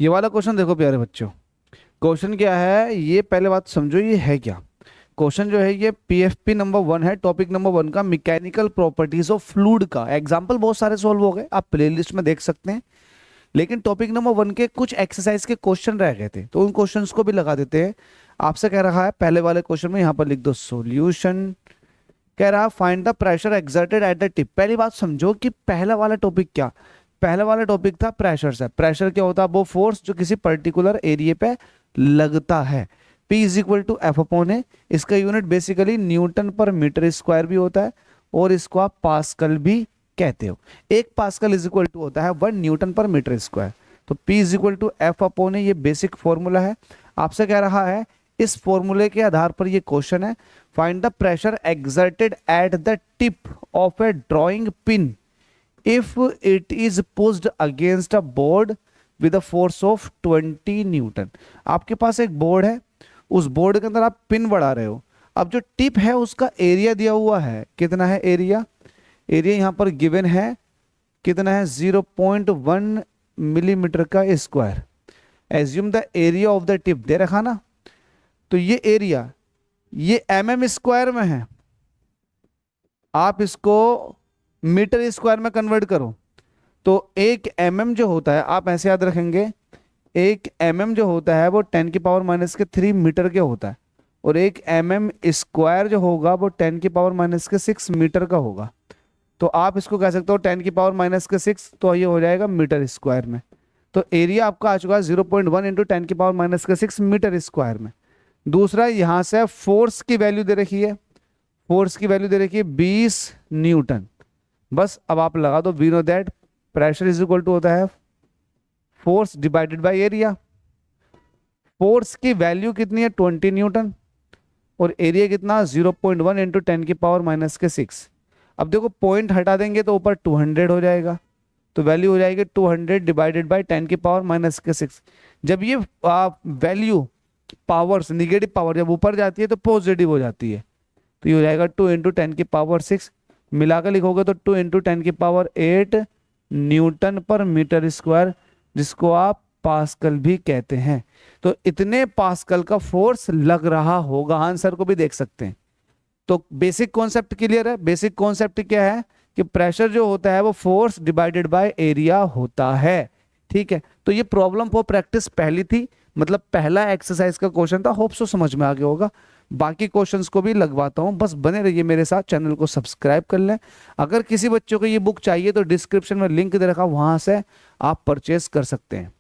ये वाला क्वेश्चन देखो प्यारे बच्चों, क्वेश्चन क्या है ये पहले बात समझो, ये है क्या। क्वेश्चन जो है ये पीएफपी नंबर 1 है, टॉपिक नंबर 1 का, मैकेनिकल प्रॉपर्टीज ऑफ फ्लूइड का। एग्जांपल बहुत सारे सॉल्व हो गए, आप प्लेलिस्ट में देख सकते हैं। लेकिन टॉपिक नंबर 1 के कुछ एक्सरसाइज के क्वेश्चन रह गए थे, तो उन क्वेश्चंस को भी लगा देते हैं। आपसे कह रहा है पहले वाले क्वेश्चन में यहाँ पर लिख दो सॉल्यूशन। कह रहा है find the pressure exerted at the tip. पहली बात समझो कि पहला वाला टॉपिक क्या, पहला वाला टॉपिक था प्रेशर से। प्रेशर क्या होता है, वो फोर्स जो किसी पर्टिकुलर एरिया पे लगता है। P is equal to F upon A, इसका unit basically newton per metre square भी होता है, और इसको आप पास्कल भी कहते हो। एक पास्कल इज इक्वल टू होता है 1 न्यूटन पर मीटर स्क्वायर। तो P is equal to F upon A, ये बेसिक फॉर्मूला है। आपसे कह रहा है इस फॉर्मूले के आधार पर ये क्वेश्चन है, find the pressure exerted at the tip of A drawing pin if it is pushed against a board with a force of 20 Newton. आपके पास एक बोर्ड है, उस बोर्ड के अंदर आप पिन बढ़ा रहे हो। अब जो टिप है उसका एरिया दिया हुआ है, कितना है एरिया, एरिया यहां पर गिवन है, कितना है 0.1 मिलीमीटर का square. Assume the area of the tip दे रखा ना, तो ये एरिया ये स्क्वायर में है, आप इसको मीटर स्क्वायर में कन्वर्ट करो। तो 1 जो होता है, आप ऐसे याद रखेंगे, 1 जो होता है वो 10⁻³ मीटर के होता है, और 1 स्क्वायर जो होगा वो 10⁻⁶ मीटर का होगा। तो आप इसको कह सकते हो 10⁻⁶, तो ये हो जाएगा मीटर स्क्वायर में। तो एरिया आपका आ चुका है 0.1 इंटू 10⁻⁶ मीटर स्क्वायर में। दूसरा, यहां से फोर्स की वैल्यू दे रखी है, फोर्स की वैल्यू दे रखी है 20 न्यूटन। बस अब आप लगा दो, we know that pressure is equal to होता है force divided by area. Force की वैल्यू कितनी है 20 न्यूटन, और एरिया कितना 0.1 इंटू 10⁻⁶। अब देखो पॉइंट हटा देंगे तो ऊपर 200 हो जाएगा, तो वैल्यू हो जाएगी 200 डिवाइडेड बाय 10⁻⁶। जब ये वैल्यू पावर्स, निगेटिव पावर जब ऊपर जाती है तो पॉजिटिव हो जाती है, तो ये हो जाएगा 2 इंटू 10⁶। मिलाकर लिखोगे तो 2 into 10⁸ Newton per metre square, जिसको आप पास्कल भी कहते हैं। तो इतने पास्कल का फोर्स लग रहा होगा, आंसर को भी देख सकते हैं। तो बेसिक कॉन्सेप्ट क्लियर है। बेसिक कॉन्सेप्ट क्या है कि प्रेशर जो होता है वो फोर्स डिवाइडेड बाय एरिया होता है। ठीक है, तो ये प्रॉब्लम फॉर प्रैक्टिस पहली थी, मतलब पहला एक्सरसाइज का क्वेश्चन था। होप सो समझ में आ गया होगा। बाकी क्वेश्चंस को भी लगवाता हूं, बस बने रहिए मेरे साथ, चैनल को सब्सक्राइब कर लें। अगर किसी बच्चों को ये बुक चाहिए तो डिस्क्रिप्शन में लिंक दे रखा, वहां से आप परचेज कर सकते हैं।